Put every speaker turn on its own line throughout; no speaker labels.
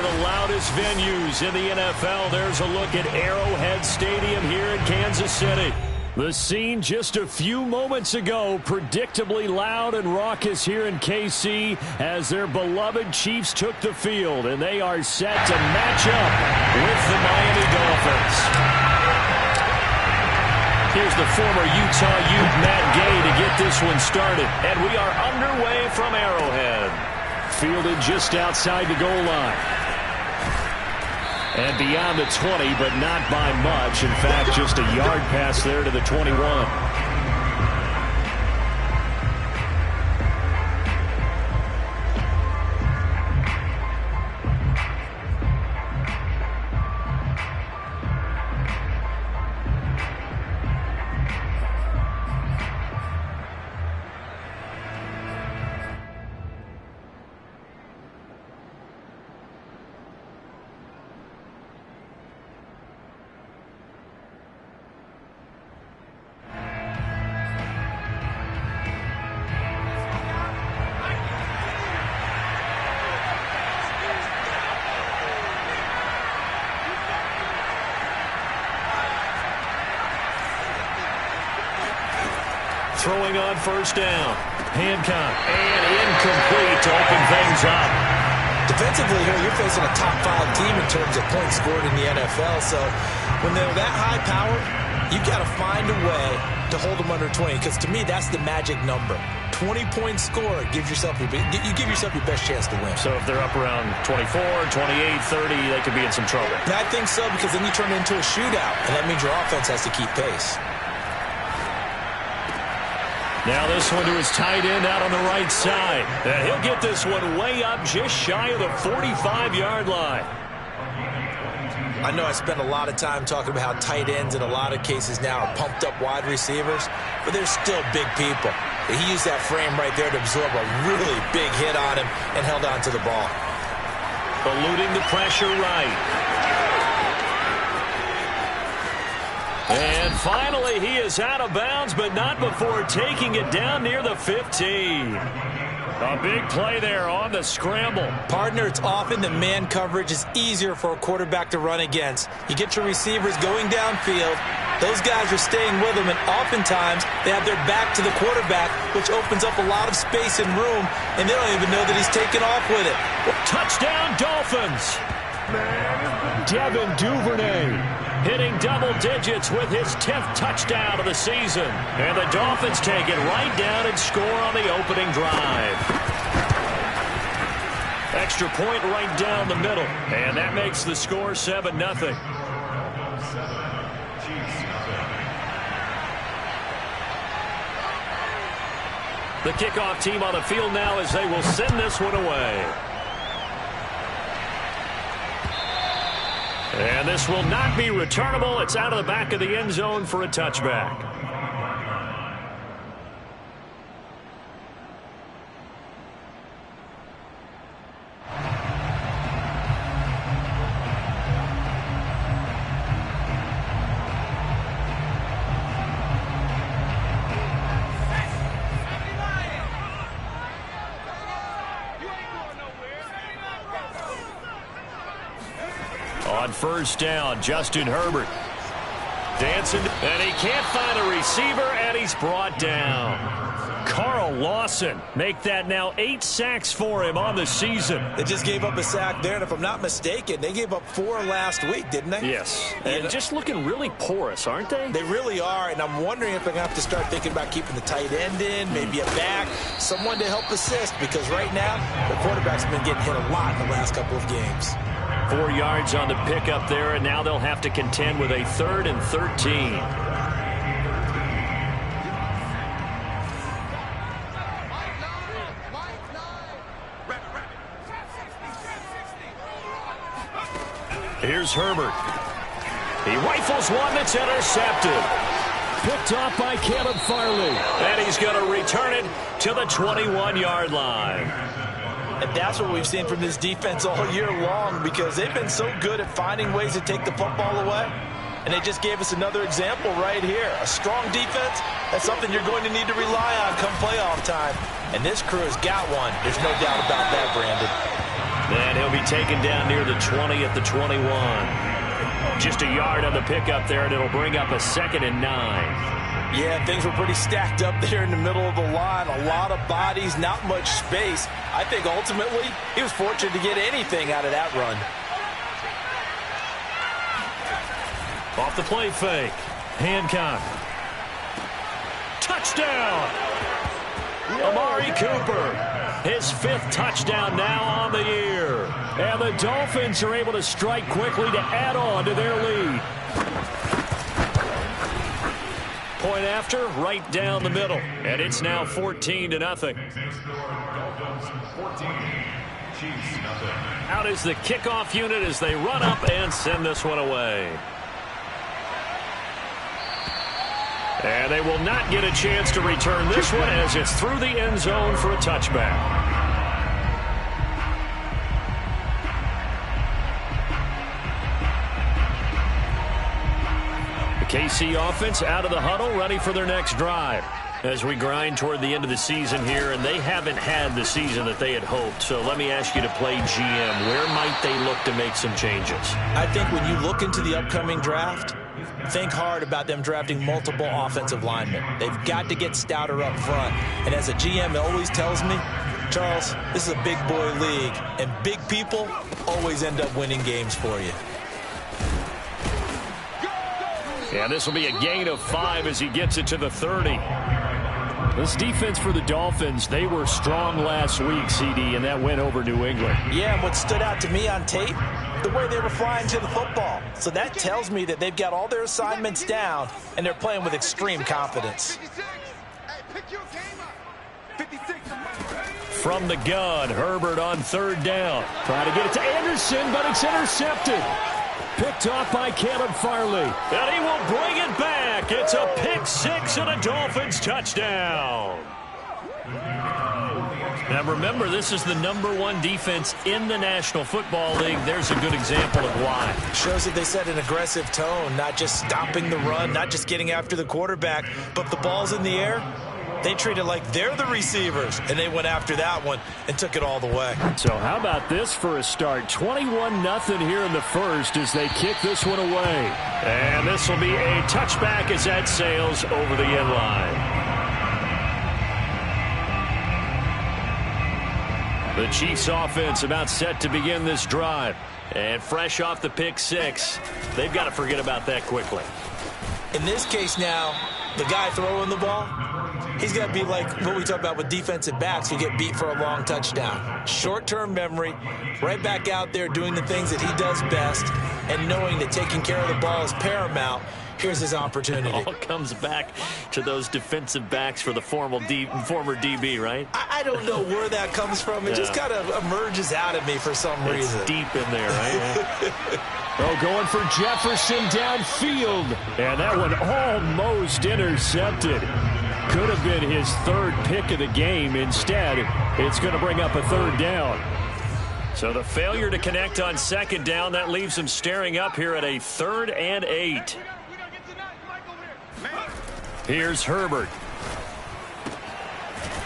of the loudest venues in the NFL. There's a look at Arrowhead Stadium here in Kansas City. The scene just a few moments ago, predictably loud and raucous here in KC as their beloved Chiefs took the field, and they are set to match up with the Miami Dolphins. Here's the former Utah Ute Matt Gay to get this one started, and we are underway from Arrowhead. Fielded just outside the goal line. And beyond the 20, but not by much. In fact, just a yard pass there to the 21. Throwing on first down. Hancock. And incomplete to open things up.
Defensively here, you're facing a top 5 team in terms of points scored in the NFL. So when they're that high powered, you've got to find a way to hold them under 20. Because to me, that's the magic number. 20-point score gives yourself you give yourself your best chance to win.
So if they're up around 24, 28, 30, they could be in some trouble.
And I think so, because then you turn it into a shootout. And that means your offense has to keep pace.
Now this one to his tight end out on the right side. And he'll get this one way up just shy of the 45-yard line.
I know I spent a lot of time talking about how tight ends in a lot of cases now are pumped up wide receivers, but they're still big people. He used that frame right there to absorb a really big hit on him and held on to the ball.
Eluding the pressure right. And finally, he is out of bounds, but not before taking it down near the 15. A big play there on the scramble.
Partner, it's often that man coverage is easier for a quarterback to run against. You get your receivers going downfield. Those guys are staying with them, and oftentimes they have their back to the quarterback, which opens up a lot of space and room, and they don't even know that he's taken off with it.
Touchdown, Dolphins! Devin Duvernay hitting double digits with his 10th touchdown of the season. And the Dolphins take it right down and score on the opening drive. Extra point right down the middle. And that makes the score 7-0. The kickoff team on the field now as they will send this one away. And this will not be returnable. It's out of the back of the end zone for a touchback. On first down, Justin Herbert dancing, and he can't find a receiver, and he's brought down. Carl Lawson make that now 8 sacks for him on the season.
They just gave up a sack there, and if I'm not mistaken, they gave up 4 last week, didn't they?
Yes, and just looking really porous, aren't they?
They really are, and I'm wondering if they're going to have to start thinking about keeping the tight end in, maybe a back, someone to help assist, because right now, the quarterback's been getting hit a lot in the last couple of games.
4 yards on the pickup there, and now they'll have to contend with a 3rd and 13. Here's Herbert. He rifles one that's intercepted. Picked off by Caleb Farley. And he's going to return it to the 21-yard line.
And that's what we've seen from this defense all year long, because they've been so good at finding ways to take the football away. And they just gave us another example right here. A strong defense, that's something you're going to need to rely on come playoff time. And this crew has got one. There's no doubt about that, Brandon.
And he'll be taken down near the 20 at the 21. Just a yard on the pickup there, and it'll bring up a 2nd and 9.
Yeah, things were pretty stacked up there in the middle of the line. A lot of bodies, not much space. I think ultimately he was fortunate to get anything out of that run.
Off the play fake. Hancock. Touchdown! Amari Cooper. His 5th touchdown now on the year. And the Dolphins are able to strike quickly to add on to their lead. Point after, right down the middle. And it's now 14-0. Out is the kickoff unit as they run up and send this one away. And they will not get a chance to return this one as it's through the end zone for a touchback. KC offense out of the huddle, ready for their next drive. As we grind toward the end of the season here, and they haven't had the season that they had hoped. So let me ask you to play GM. Where might they look to make some changes?
I think when you look into the upcoming draft, think hard about them drafting multiple offensive linemen. They've got to get stouter up front. And as a GM, it always tells me, Charles, this is a big boy league, and big people always end up winning games for you.
Yeah, this will be a gain of 5 as he gets it to the 30. This defense for the Dolphins, they were strong last week, CD, and that went over New England.
Yeah, and what stood out to me on tape, the way they were flying to the football. So that tells me that they've got all their assignments down, and they're playing with extreme confidence.
From the gun, Herbert on 3rd down. Trying to get it to Anderson, but it's intercepted. Picked off by Caleb Farley. And he will bring it back. It's a pick 6 and a Dolphins touchdown. Now remember, this is the #1 defense in the National Football League. There's a good example of why.
Shows that they set an aggressive tone, not just stopping the run, not just getting after the quarterback, but if the ball's in the air, they treat it like they're the receivers, and they went after that one and took it all the way.
So how about this for a start? 21-0 here in the first as they kick this one away. And this will be a touchback as that sails over the end line. The Chiefs offense about set to begin this drive. And fresh off the pick 6, they've got to forget about that quickly.
In this case now, the guy throwing the ball, he's got to be like what we talk about with defensive backs who get beat for a long touchdown. Short-term memory, right back out there doing the things that he does best, and knowing that taking care of the ball is paramount. Here's his opportunity.
It all comes back to those defensive backs for the former DB, right?
I don't know where that comes from. It just kind of emerges out of me for some reason.
It's deep in there, right? Oh, going for Jefferson downfield. And that one almost intercepted. Could have been his 3rd pick of the game. Instead, it's going to bring up a 3rd down. So the failure to connect on 2nd down, that leaves him staring up here at a 3rd and 8. Here's Herbert.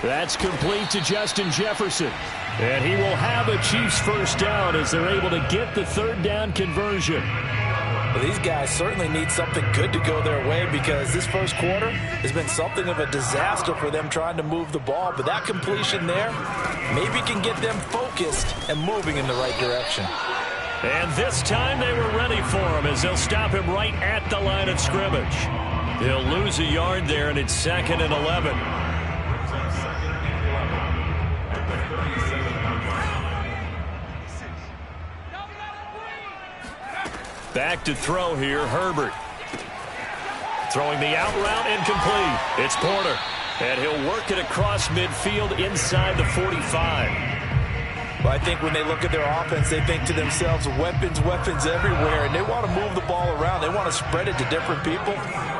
That's complete to Justin Jefferson. And he will have a Chiefs first down as they're able to get the 3rd down conversion.
Well, these guys certainly need something good to go their way because this first quarter has been something of a disaster for them trying to move the ball. But that completion there maybe can get them focused and moving in the right direction.
And this time they were ready for him as they'll stop him right at the line of scrimmage. He'll lose a yard there, and it's 2nd and 11. Back to throw here, Herbert. Throwing the out route incomplete. It's Porter. And he'll work it across midfield inside the 45.
Well, I think when they look at their offense, they think to themselves, weapons, weapons everywhere, and they want to move the ball around. They want to spread it to different people,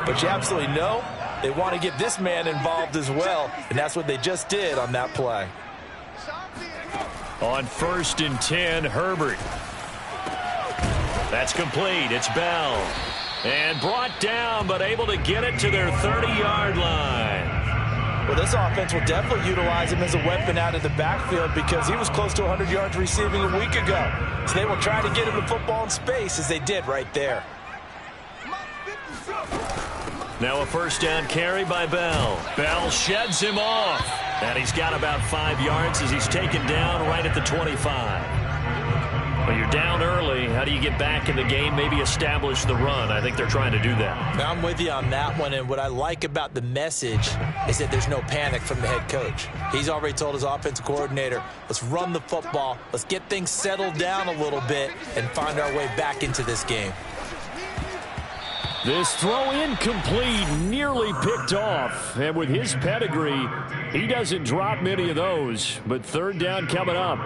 but you absolutely know they want to get this man involved as well, and that's what they just did on that play.
On 1st and 10, Herbert. That's complete. It's Bell. And brought down, but able to get it to their 30-yard line.
Well, this offense will definitely utilize him as a weapon out of the backfield because he was close to 100 yards receiving a week ago. So they will try to get him the football in space as they did right there.
Now a first down carry by Bell. Bell sheds him off. And he's got about 5 yards as he's taken down right at the 25. Well, you're down early. How do you get back in the game, maybe establish the run? I think they're trying to do that.
Now, I'm with you on that one, and what I like about the message is that there's no panic from the head coach. He's already told his offensive coordinator, let's run the football, let's get things settled down a little bit and find our way back into this game.
This throw incomplete, nearly picked off. And with his pedigree, he doesn't drop many of those. But third down coming up.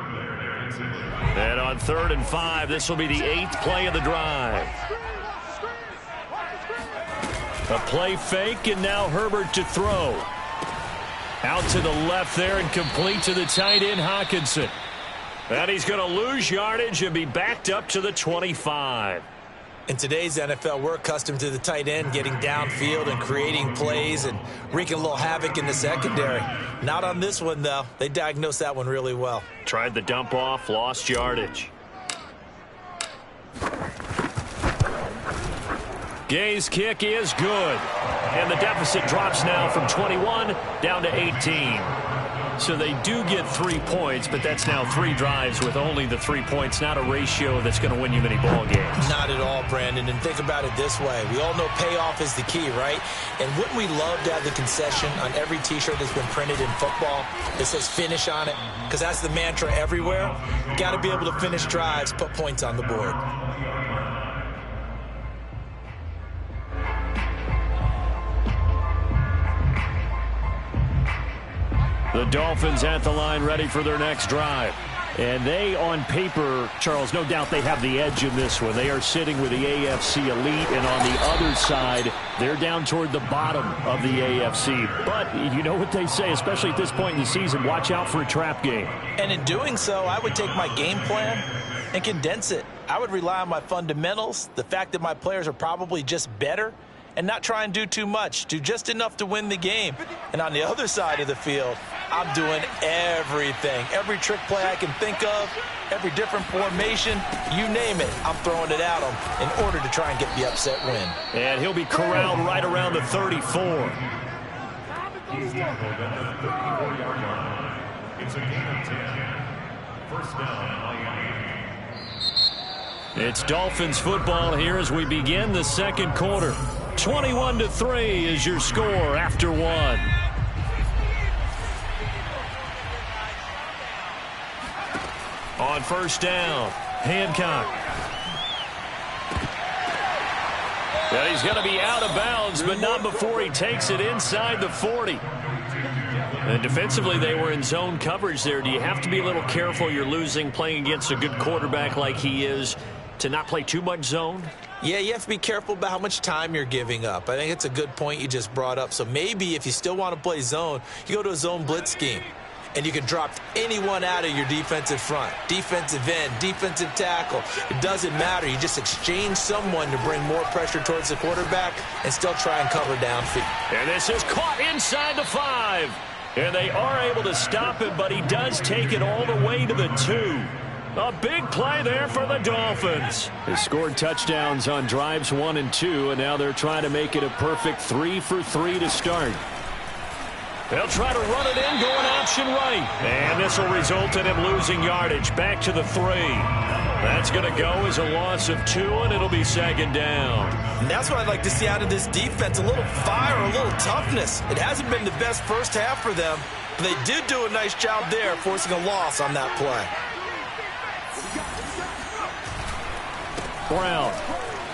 And on 3rd and 5, this will be the 8th play of the drive. A play fake, and now Herbert to throw. Out to the left there and complete to the tight end, Hockenson. And he's going to lose yardage and be backed up to the 25.
In today's NFL, we're accustomed to the tight end getting downfield and creating plays and wreaking a little havoc in the secondary. Not on this one, though. They diagnosed that one really well.
Tried the dump off, lost yardage. Gay's kick is good. And the deficit drops now from 21 down to 18. So they do get 3 points, but that's now 3 drives with only the 3 points, not a ratio that's going to win you many ball games.
Not at all, Brandon. And think about it this way. We all know payoff is the key, right? And wouldn't we love to have the concession on every T-shirt that's been printed in football that says finish on it? Because that's the mantra everywhere. Got to be able to finish drives, put points on the board.
The Dolphins at the line ready for their next drive. And they, on paper, Charles, no doubt they have the edge in this one. They are sitting with the AFC elite, and on the other side, they're down toward the bottom of the AFC. But you know what they say, especially at this point in the season, watch out for a trap game.
And in doing so, I would take my game plan and condense it. I would rely on my fundamentals, the fact that my players are probably just better, and not try and do too much. Do just enough to win the game. And on the other side of the field, I'm doing everything. Every trick play I can think of, every different formation, you name it, I'm throwing it at him in order to try and get the upset win.
And he'll be corralled right around the 34.
He's tackled at the 34-yard line. It's a gain of 10. First down, Miami.
It's Dolphins football here as we begin the second quarter. 21-3 is your score after 1. On first down, Hancock. Well, he's going to be out of bounds, but not before he takes it inside the 40. And defensively, they were in zone coverage there. Do you have to be a little careful? You're losing, playing against a good quarterback like he is, to not play too much zone?
Yeah, you have to be careful about how much time you're giving up. I think it's a good point you just brought up. So maybe if you still want to play zone, you go to a zone blitz scheme. And you can drop anyone out of your defensive front. Defensive end, defensive tackle. It doesn't matter. You just exchange someone to bring more pressure towards the quarterback and still try and cover downfield.
And this is caught inside the 5. And they are able to stop him, but he does take it all the way to the 2. A big play there for the Dolphins. They scored touchdowns on drives 1 and 2, and now they're trying to make it a perfect 3 for 3 to start. They'll try to run it in, going option right. And this will result in him losing yardage. Back to the 3. That's going to go as a loss of 2, and it'll be second down.
And that's what I'd like to see out of this defense, a little fire, a little toughness. It hasn't been the best first half for them, but they did do a nice job there, forcing a loss on that play.
Brown.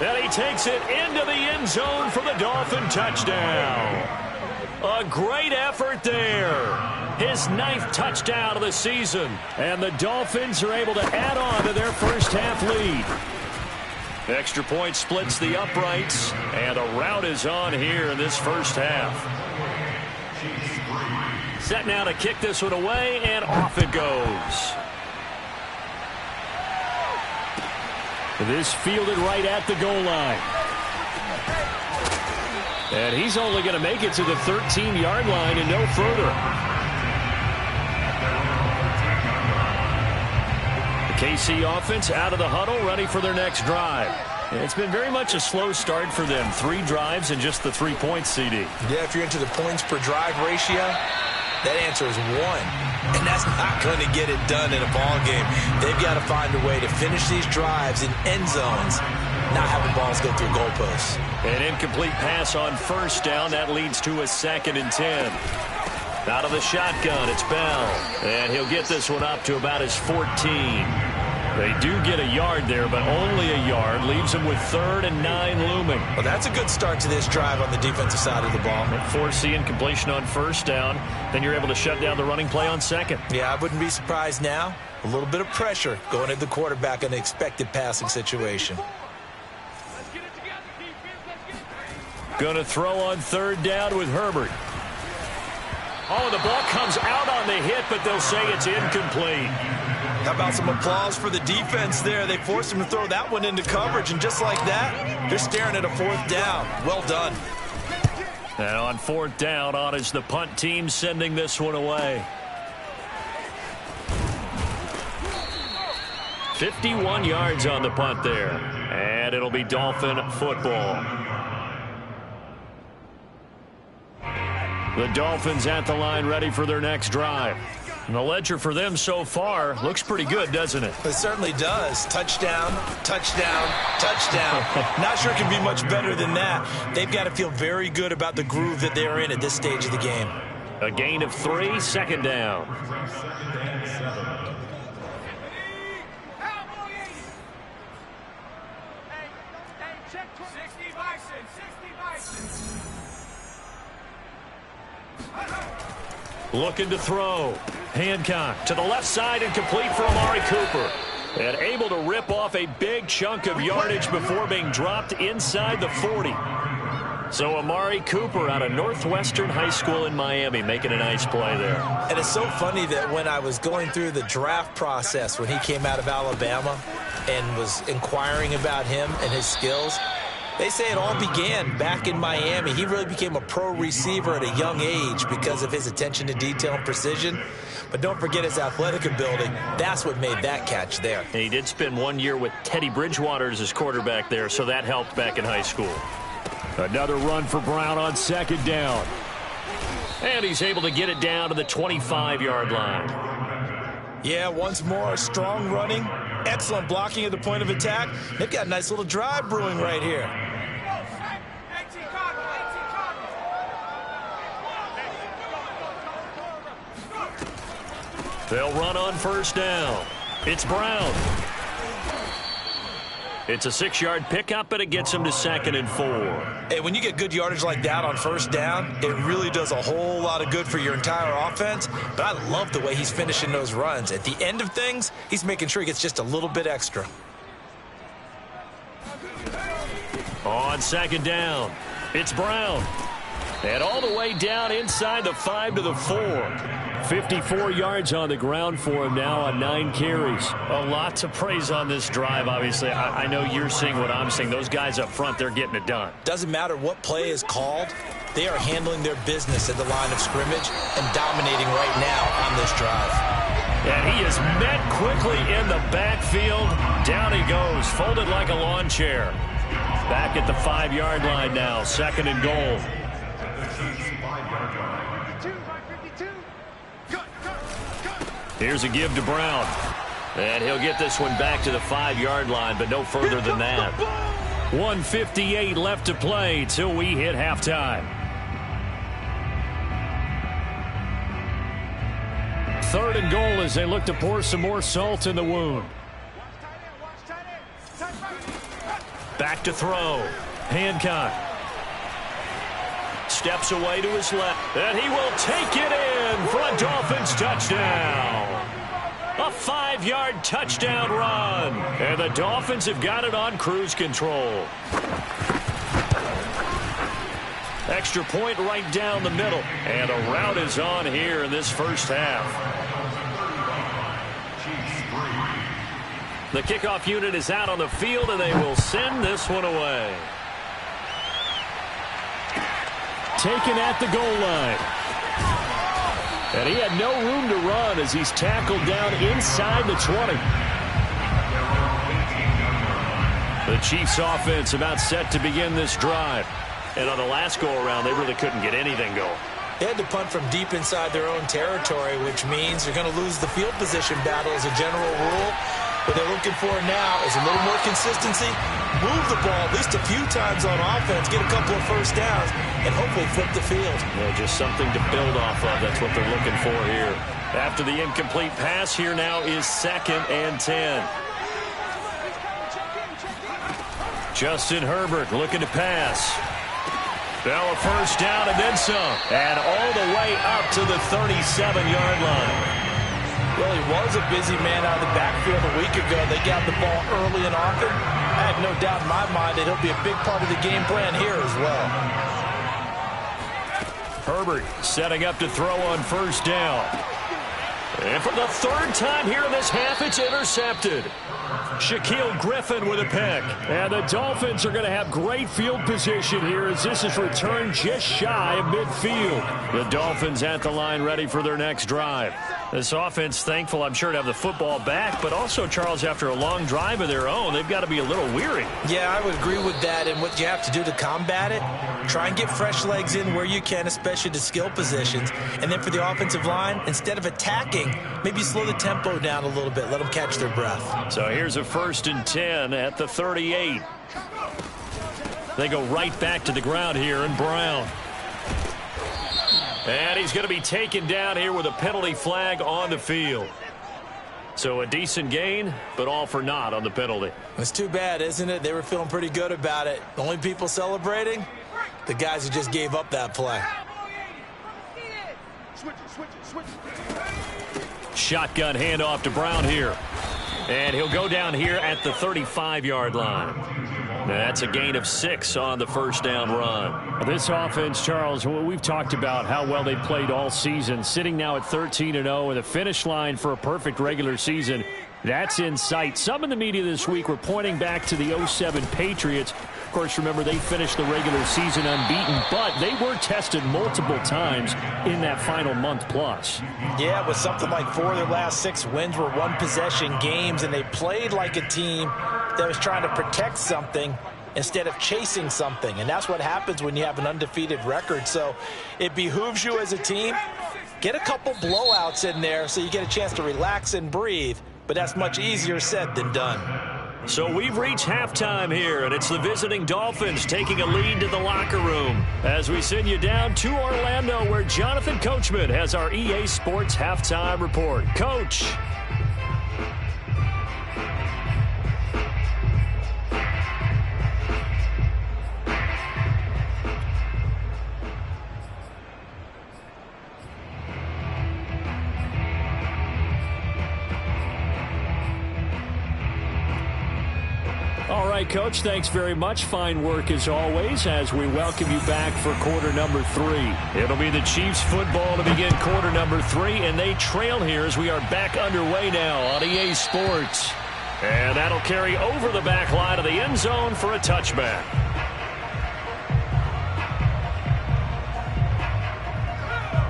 And he takes it into the end zone for the Dolphin touchdown. A great effort there. His 9th touchdown of the season. And the Dolphins are able to add on to their first half lead. Extra point splits the uprights. And a rout is on here in this first half. Set now to kick this one away, and off it goes. This fielded right at the goal line. And he's only going to make it to the 13-yard line and no further. The KC offense out of the huddle, ready for their next drive. It's been very much a slow start for them. 3 drives and just the 3 points, CD.
Yeah, if you're into the points per drive ratio, that answer is 1. And that's not going to get it done in a ball game. They've got to find a way to finish these drives in end zones, not having balls go through goalposts.
An incomplete pass on first down. That leads to a 2nd and 10. Out of the shotgun, it's Bell. And he'll get this one up to about his 14. They do get a yard there, but only a yard. Leaves them with 3rd and 9 looming.
Well, that's a good start to this drive on the defensive side of the ball.
Force the incompletion on first down. Then you're able to shut down the running play on 2nd.
Yeah, I wouldn't be surprised now. A little bit of pressure going at the quarterback in an expected passing situation.
Going to throw on 3rd down with Herbert. Oh, the ball comes out on the hit, but they'll say it's incomplete.
How about some applause for the defense there? They forced him to throw that one into coverage, and just like that, they're staring at a 4th down. Well done.
And on 4th down, on is the punt team sending this one away. 51 yards on the punt there. And it'll be Dolphin football. The Dolphins at the line ready for their next drive. And the ledger for them so far looks pretty good, doesn't it?
It certainly does. Touchdown, touchdown, touchdown. Not sure it can be much better than that. They've got to feel very good about the groove that they're in at this stage of the game.
A gain of 3, 2nd down. Looking to throw. Hancock to the left side and complete for Amari Cooper. And able to rip off a big chunk of yardage before being dropped inside the 40. So Amari Cooper out of Northwestern High School in Miami making a nice play there.
And it's so funny that when I was going through the draft process when he came out of Alabama and was inquiring about him and his skills, they say it all began back in Miami. He really became a pro receiver at a young age because of his attention to detail and precision. But don't forget his athletic ability. That's what made that catch there.
And he did spend 1 year with Teddy Bridgewater as his quarterback there, so that helped back in high school. Another run for Brown on 2nd down. And he's able to get it down to the 25-yard line.
Yeah, once more, strong running. Excellent blocking at the point of attack. They've got a nice little drive brewing right here.
They'll run on first down. It's Brown. It's a 6-yard pickup, but it gets him to 2nd and 4.
Hey, when you get good yardage like that on first down, it really does a whole lot of good for your entire offense. But I love the way he's finishing those runs. At the end of things, he's making sure he gets just a little bit extra.
On 2nd down, it's Brown. And all the way down inside the 5 to the 4. 54 yards on the ground for him now on 9 carries. A lot to praise on this drive, obviously. I know you're seeing what I'm seeing. Those guys up front, they're getting it done.
Doesn't matter what play is called. They are handling their business at the line of scrimmage and dominating right now on this drive.
And he is met quickly in the backfield. Down he goes, folded like a lawn chair. Back at the 5-yard line now, 2nd and goal. Here's a give to Brown. And he'll get this one back to the 5-yard line, but no further than that. 1:58 left to play till we hit halftime. 3rd and goal as they look to pour some more salt in the wound. Back to throw. Hancock. Steps away to his left. And he will take it in for a Dolphins touchdown. A 5-yard touchdown run. And the Dolphins have got it on cruise control. Extra point right down the middle. And a rout is on here in this first half. The kickoff unit is out on the field, and they will send this one away. taken at the goal line. And he had no room to run as he's tackled down inside the 20. The Chiefs offense about set to begin this drive. And on the last go-around, they really couldn't get anything going.
They had to punt from deep inside their own territory, which means they're going to lose the field position battle as a general rule. What they're looking for now is a little more consistency, move the ball at least a few times on offense, get a couple of first downs, and hopefully flip the field.
Yeah, just something to build off of. That's what they're looking for here. After the incomplete pass, here now is 2nd and 10. Justin Herbert looking to pass. Bell a first down and then some. And all the way up to the 37-yard line.
Well, he was a busy man out of the backfield a week ago. They got the ball early and often. I have no doubt in my mind that he'll be a big part of the game plan here as well.
Herbert setting up to throw on first down. And for the 3rd time here in this half, it's intercepted. Shaquille Griffin with a pick. And the Dolphins are going to have great field position here as this is returned just shy of midfield. The Dolphins at the line ready for their next drive. This offense thankful, I'm sure, to have the football back, but also, Charles, after a long drive of their own, they've got to be a little weary.
Yeah, I would agree with that, and what you have to do to combat it, try and get fresh legs in where you can, especially to skill positions. And then for the offensive line, instead of attacking, maybe slow the tempo down a little bit, let them catch their breath.
So here's a 1st and 10 at the 38. They go right back to the ground here, and Brown. And he's going to be taken down here with a penalty flag on the field. So a decent gain, but all for naught on the penalty.
It's too bad, isn't it? They were feeling pretty good about it. The only people celebrating, the guys who just gave up that play.
Shotgun handoff to Brown here. And he'll go down here at the 35-yard line. That's a gain of 6 on the first down run. This offense, Charles, we've talked about how well they played all season, sitting now at 13-0 and the finish line for a perfect regular season. That's in sight. Some in the media this week were pointing back to the 07 Patriots. Of course, remember, they finished the regular season unbeaten, but they were tested multiple times in that final month plus.
Yeah, it was something like 4 of their last 6 wins were one-possession games, and they played like a team that was trying to protect something instead of chasing something. And that's what happens when you have an undefeated record. So it behooves you as a team, get a couple blowouts in there so you get a chance to relax and breathe. But that's much easier said than done.
So we've reached halftime here, and it's the visiting Dolphins taking a lead to the locker room as we send you down to Orlando, where Jonathan Coachman has our EA Sports halftime report. Coach. All right, Coach, thanks very much. Fine work as always as we welcome you back for quarter number 3. It'll be the Chiefs football to begin quarter number 3, and they trail here as we are back underway now on EA Sports. And that'll carry over the back line of the end zone for a touchback.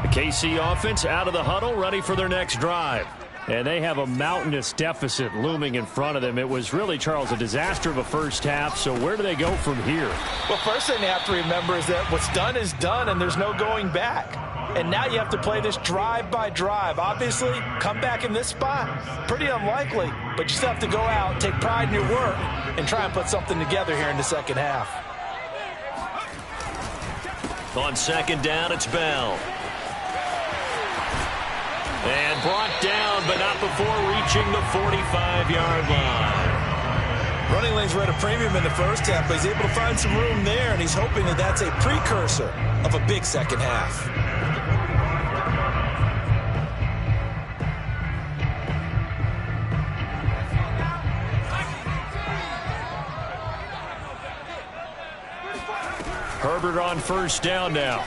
The KC offense out of the huddle, ready for their next drive. And they have a mountainous deficit looming in front of them. It was really, Charles, a disaster of a first half. So where do they go from here?
Well, first thing they have to remember is that what's done is done, and there's no going back. And now you have to play this drive by drive. Obviously, come back in this spot, pretty unlikely. But you still have to go out, take pride in your work, and try and put something together here in the second half.
On second down, it's Bell. And brought down, but not before reaching the 45-yard line.
Running lanes were at a premium in the first half, but he's able to find some room there, and he's hoping that that's a precursor of a big second half.
Herbert on first down now.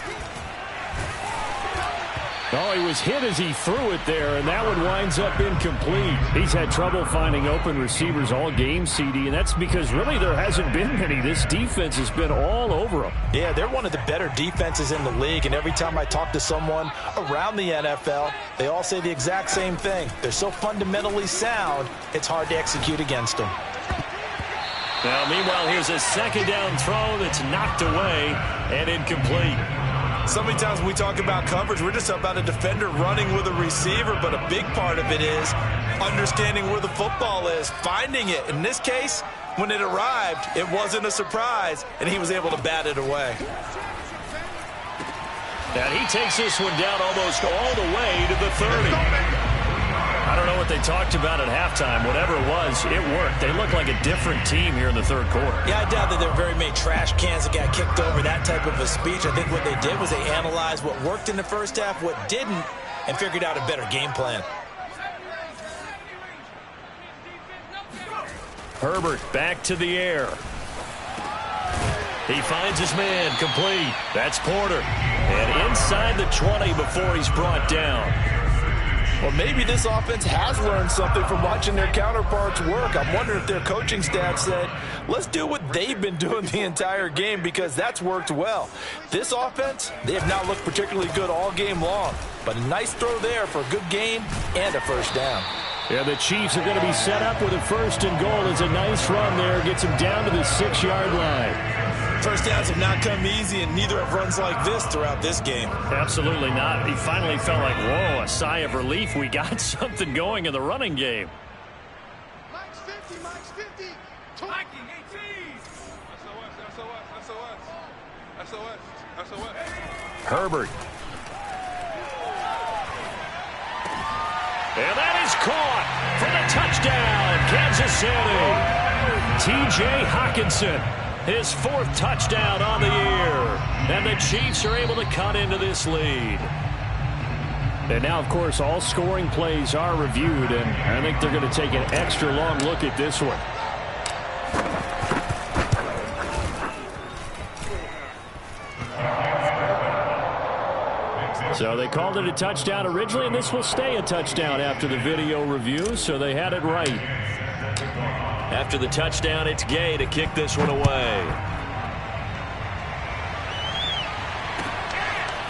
Oh, he was hit as he threw it there, and that one winds up incomplete. He's had trouble finding open receivers all game, CD, and that's because really there hasn't been many. This defense has been all over them.
Yeah, they're one of the better defenses in the league, and every time I talk to someone around the NFL, they all say the exact same thing. They're so fundamentally sound, it's hard to execute against them.
Now, meanwhile, here's a second down throw that's knocked away and incomplete.
So many times when we talk about coverage, we're just about a defender running with a receiver, but a big part of it is understanding where the football is, finding it. In this case, when it arrived, it wasn't a surprise, and he was able to bat it away.
And he takes this one down almost all the way to the 30. I don't know what they talked about at halftime. Whatever it was, it worked. They look like a different team here in the third quarter.
Yeah, I doubt that there were very many trash cans that got kicked over, that type of a speech. I think what they did was they analyzed what worked in the first half, what didn't, and figured out a better game plan.
Herbert back to the air. He finds his man, complete. That's Porter. And inside the 20 before he's brought down.
Well, maybe this offense has learned something from watching their counterparts work. I'm wondering if their coaching staff said, let's do what they've been doing the entire game, because that's worked well. This offense, they have not looked particularly good all game long, but a nice throw there for a good gain and a first down.
Yeah, the Chiefs are going to be set up with a first and goal. It's a nice run there. Gets them down to the 6-yard line.
First downs have not come easy, and neither have runs like this throughout this game.
Absolutely not. He finally felt like, whoa, a sigh of relief. We got something going in the running game.
Mike's 50, Mike's 50. Mikey, 18. SOS.
Herbert. And that is caught for the touchdown, Kansas City. T.J. Hockenson, his 4th touchdown on the year. And the Chiefs are able to cut into this lead. And now, of course, all scoring plays are reviewed, and I think they're going to take an extra long look at this one. So they called it a touchdown originally, and this will stay a touchdown after the video review, so they had it right. After the touchdown, it's Gay to kick this one away.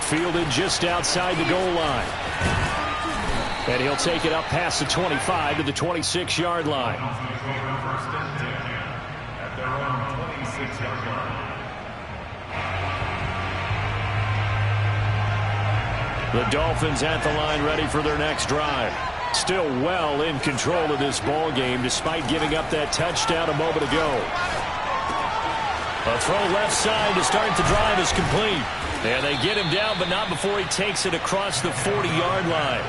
Fielded just outside the goal line. And he'll take it up past the 25 to the 26-yard line.
At their own 26-yard line.
The Dolphins at the line, ready for their next drive. Still well in control of this ball game, despite giving up that touchdown a moment ago. A throw left side to start the drive is complete. And they get him down, but not before he takes it across the 40-yard line.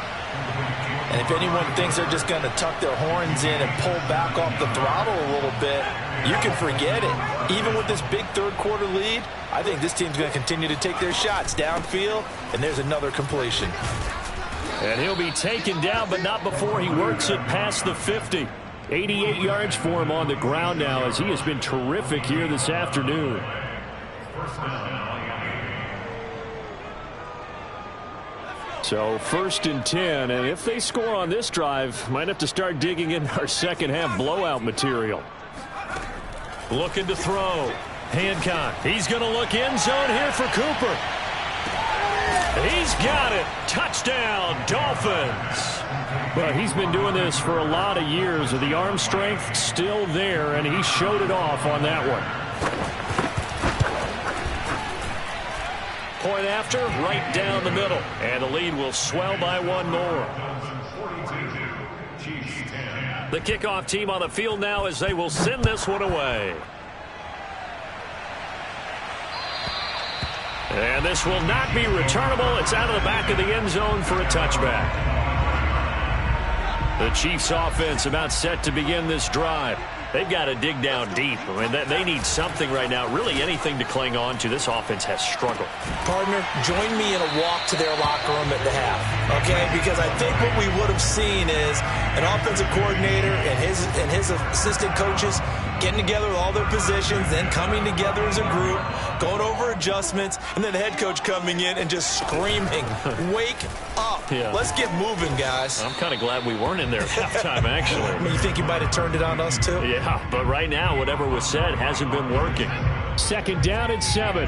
And if anyone thinks they're just going to tuck their horns in and pull back off the throttle a little bit, you can forget it. Even with this big third-quarter lead, I think this team's going to continue to take their shots downfield, and there's another completion.
And he'll be taken down, but not before he works it past the 50. 88 yards for him on the ground now, as he has been terrific here this afternoon. So 1st and 10, and if they score on this drive, might have to start digging in our second half blowout material. Looking to throw. Hancock, he's going to look end zone here for Cooper. He's got it. Touchdown, Dolphins. But he's been doing this for a lot of years. The arm strength still there, and he showed it off on that one. Point after, right down the middle. And the lead will swell by one more. The kickoff team on the field now as they will send this one away. And this will not be returnable. It's out of the back of the end zone for a touchback. The Chiefs offense about set to begin this drive. They've got to dig down deep. I mean, they need something right now, really anything to cling on to. This offense has struggled.
Partner, join me in a walk to their locker room at the half, okay? Because I think what we would have seen is an offensive coordinator and his assistant coaches getting together with all their positions, then coming together as a group, going over adjustments, and then the head coach coming in and just screaming, wake up.
Yeah.
Let's get moving, guys.
I'm kind of glad we weren't in there at halftime, actually.
I mean, you think you might have turned it on us, too?
Yeah, but right now, whatever was said hasn't been working. Second down and 7.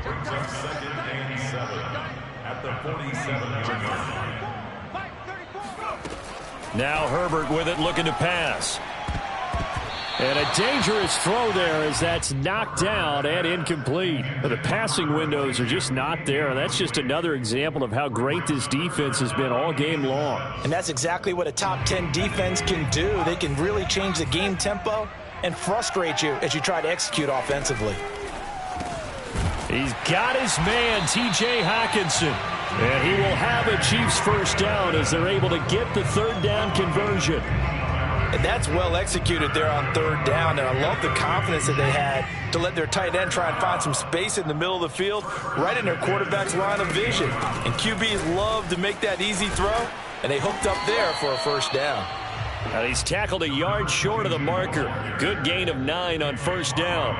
Brings up second and 7 at the 47-yard line.
Now Herbert with it, looking to pass. And a dangerous throw there as that's knocked down and incomplete. The passing windows are just not there. That's just another example of how great this defense has been all game long.
And that's exactly what a top 10 defense can do. They can really change the game tempo and frustrate you as you try to execute offensively.
He's got his man, T.J. Hockenson. And he will have a Chiefs first down as they're able to get the third down conversion.
And that's well executed there on third down. And I love the confidence that they had to let their tight end try and find some space in the middle of the field, right in their quarterback's line of vision. And QBs love to make that easy throw, and they hooked up there for a first down.
And he's tackled a yard short of the marker. Good gain of 9 on first down.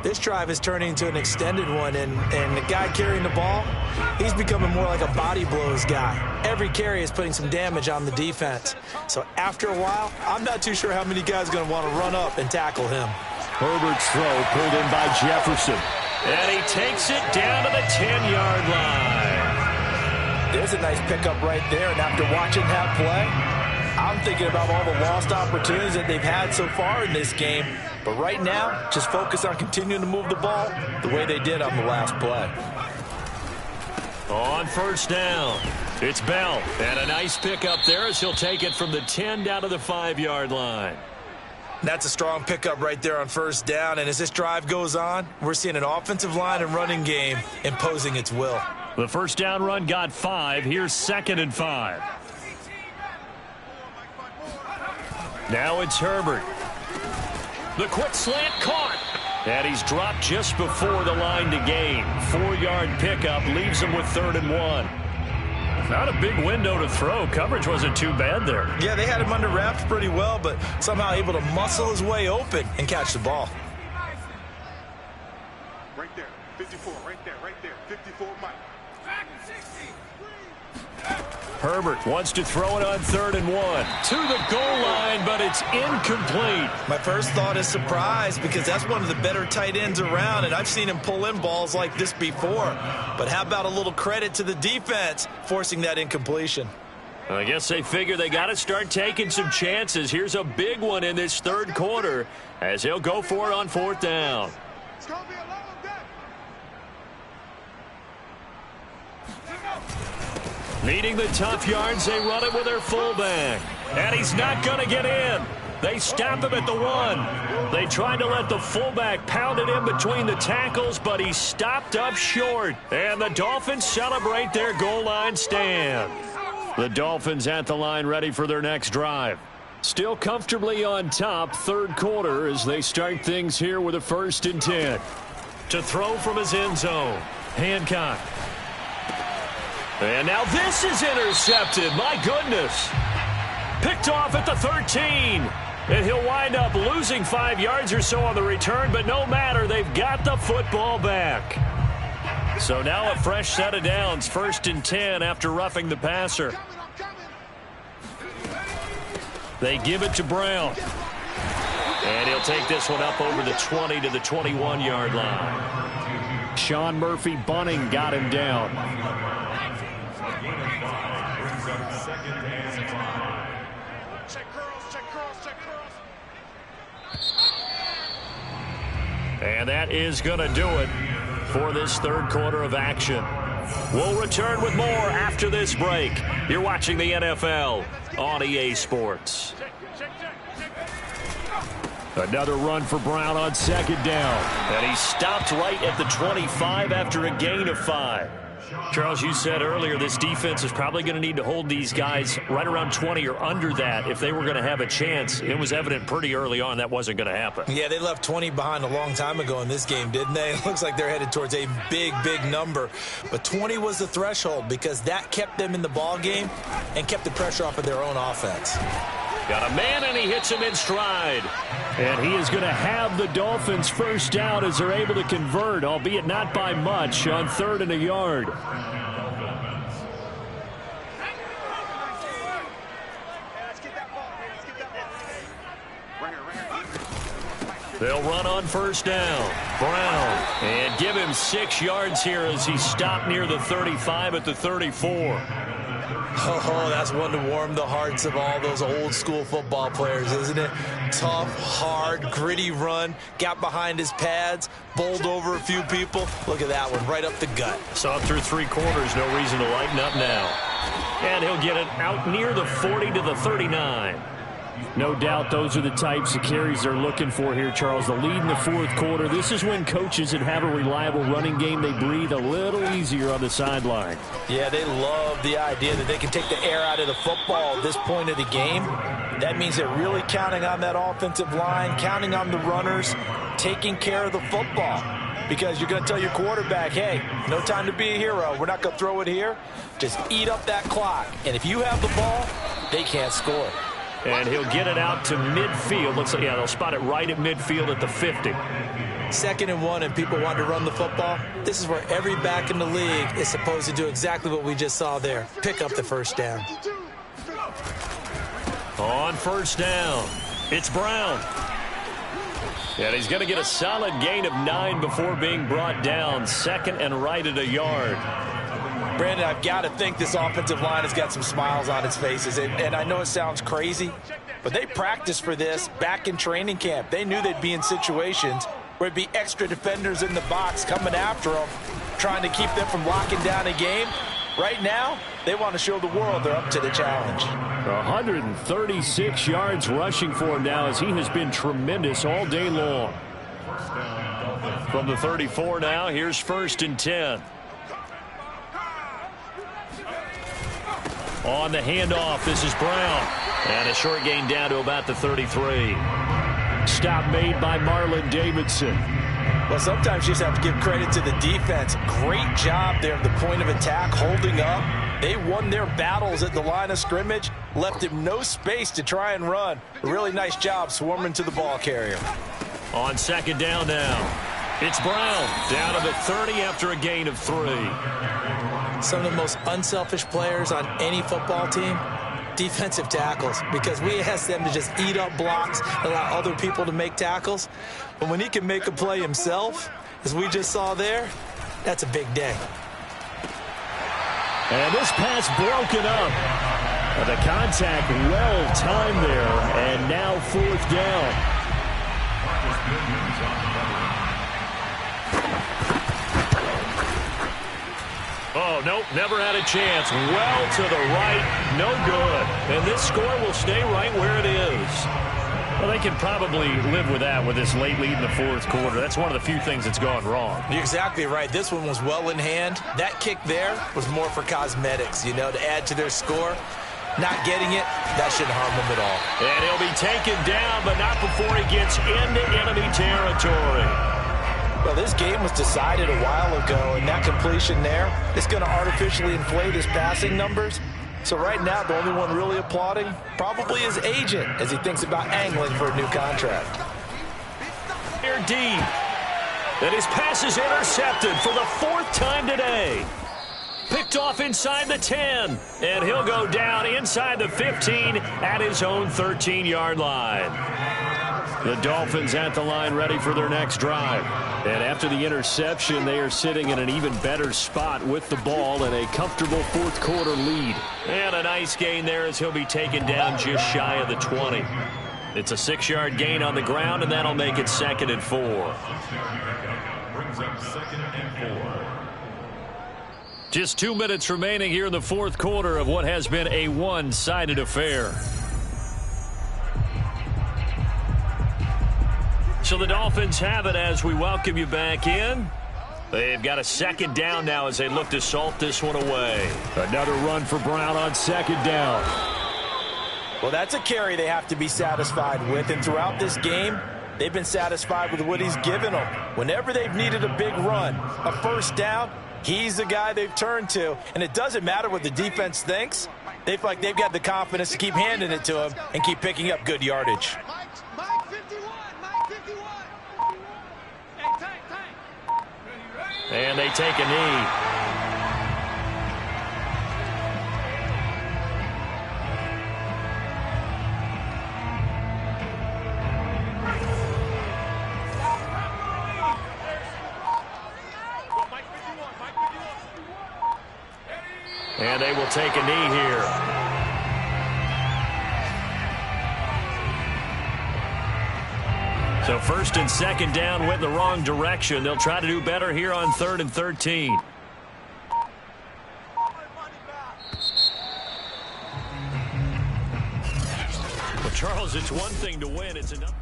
This drive is turning into an extended one, and the guy carrying the ball, he's becoming more like a body blows guy. Every carry is putting some damage on the defense. So after a while, I'm not too sure how many guys are going to want to run up and tackle him.
Herbert's throw pulled in by Jefferson. And he takes it down to the 10-yard line.
There's a nice pickup right there, and after watching that play, I'm thinking about all the lost opportunities that they've had so far in this game. But right now, just focus on continuing to move the ball the way they did on the last play.
On first down, it's Bell. And a nice pickup there as he'll take it from the 10 down to the 5-yard line.
That's a strong pickup right there on first down. And as this drive goes on, we're seeing an offensive line and running game imposing its will.
The first down run got 5. Here's 2nd and 5. Now it's Herbert. The quick slant caught. And he's dropped just before the line to gain. 4-yard pickup leaves him with 3rd and 1. Not a big window to throw. Coverage wasn't too bad there.
Yeah, they had him under wraps pretty well, but somehow able to muscle his way open and catch the ball.
Right there, 54, right there, 54, Mike.
Herbert wants to throw it on 3rd and 1. To the goal line, but it's incomplete.
My first thought is surprise because that's one of the better tight ends around, and I've seen him pull in balls like this before. But how about a little credit to the defense forcing that incompletion?
I guess they figure they got to start taking some chances. Here's a big one in this third quarter as he'll go for it on 4th down.
It's going to be a long day.
Needing the tough yards, they run it with their fullback. And he's not going to get in. They stop him at the 1. They tried to let the fullback pound it in between the tackles, but he stopped up short. And the Dolphins celebrate their goal line stand. The Dolphins at the line ready for their next drive. Still comfortably on top, third quarter as they start things here with a 1st and 10. To throw from his end zone, Hancock. And now this is intercepted. My goodness. Picked off at the 13. And he'll wind up losing 5 yards or so on the return, but no matter, they've got the football back. So now a fresh set of downs, 1st and 10 after roughing the passer. They give it to Brown. And he'll take this one up over the 20 to the 21-yard line. Sean Murphy Bunning got him down. And that is going to do it for this third quarter of action. We'll return with more after this break. You're watching the NFL on EA Sports. Another run for Brown on 2nd down. And he stopped right at the 25 after a gain of 5. Charles, you said earlier this defense is probably going to need to hold these guys right around 20 or under that if they were going to have a chance. It was evident pretty early on that wasn't going to happen.
Yeah, they left 20 behind a long time ago in this game, didn't they? It looks like they're headed towards a big, big number. But 20 was the threshold because that kept them in the ball game and kept the pressure off of their own offense.
Got a man, and he hits him in stride. And he is going to have the Dolphins first down as they're able to convert, albeit not by much, on 3rd and a yard. They'll run on first down. Brown. And give him 6 yards here as he stopped near the 35 at the 34.
Oh, that's one to warm the hearts of all those old school football players, isn't it? Tough, hard, gritty run. Got behind his pads, bowled over a few people. Look at that one, right up the gut.
Saw it through 3 quarters. No reason to lighten up now. And he'll get it out near the 40 to the 39. No doubt those are the types of carries they're looking for here, Charles. The lead in the 4th quarter. This is when coaches that have a reliable running game, they breathe a little easier on the sideline.
Yeah, they love the idea that they can take the air out of the football at this point of the game. That means they're really counting on that offensive line, counting on the runners, taking care of the football. Because you're going to tell your quarterback, hey, no time to be a hero. We're not going to throw it here. Just eat up that clock. And if you have the ball, they can't score.
And he'll get it out to midfield. Looks like, yeah, they'll spot it right at midfield at the 50.
2nd and 1, and people want to run the football. This is where every back in the league is supposed to do exactly what we just saw there. Pick up the first down.
On first down, it's Brown. And he's going to get a solid gain of 9 before being brought down. 2nd and right at a yard.
Brandon, I've got to think this offensive line has got some smiles on its faces. And I know it sounds crazy, but they practiced for this back in training camp. They knew they'd be in situations where it'd be extra defenders in the box coming after them, trying to keep them from locking down a game. Right now, they want to show the world they're up to the challenge.
136 yards rushing for him now as he has been tremendous all day long. From the 34 now, here's 1st and 10. On the handoff, this is Brown. And a short gain down to about the 33. Stop made by Marlon Davidson.
Well, sometimes you just have to give credit to the defense. Great job there at the point of attack, holding up. They won their battles at the line of scrimmage, left him no space to try and run. A really nice job swarming to the ball carrier.
On 2nd down now, it's Brown down to the 30 after a gain of 3.
Some of the most unselfish players on any football team, defensive tackles, because we ask them to just eat up blocks, allow other people to make tackles. But when he can make a play himself, as we just saw there, that's a big day.
And this pass broken up. The contact well timed there, and now 4th down. Oh, nope, never had a chance. Well to the right, no good. And this score will stay right where it is. Well, they can probably live with that with this late lead in the 4th quarter. That's one of the few things that's gone wrong.
You're exactly right. This one was well in hand. That kick there was more for cosmetics, you know, to add to their score. Not getting it, that shouldn't harm them at all.
And he'll be taken down, but not before he gets into enemy territory.
Well, this game was decided a while ago, and that completion there is going to artificially inflate his passing numbers. So right now, the only one really applauding probably his agent as he thinks about angling for a new contract.
Here deep. And his pass is intercepted for the 4th time today. Picked off inside the 10. And he'll go down inside the 15 at his own 13-yard line. The Dolphins at the line ready for their next drive. And after the interception, they are sitting in an even better spot with the ball and a comfortable 4th quarter lead. And a nice gain there as he'll be taken down just shy of the 20. It's a 6-yard gain on the ground, and that'll make it 2nd and 4.
Brings up 2nd and 4.
Just 2 minutes remaining here in the 4th quarter of what has been a one-sided affair. So the Dolphins have it as we welcome you back in. They've got a 2nd down now as they look to salt this one away. Another run for Brown on 2nd down.
Well, that's a carry they have to be satisfied with. And throughout this game, they've been satisfied with what he's given them. Whenever they've needed a big run, a 1st down, he's the guy they've turned to. And it doesn't matter what the defense thinks. They feel like they've got the confidence to keep handing it to him and keep picking up good yardage.
Mike 51. Mike 51. Hey, tank.
And they take a knee. And they will take a knee here. So first and second down went the wrong direction. They'll try to do better here on 3rd and 13. Well, Charles, it's one thing to win. It's another.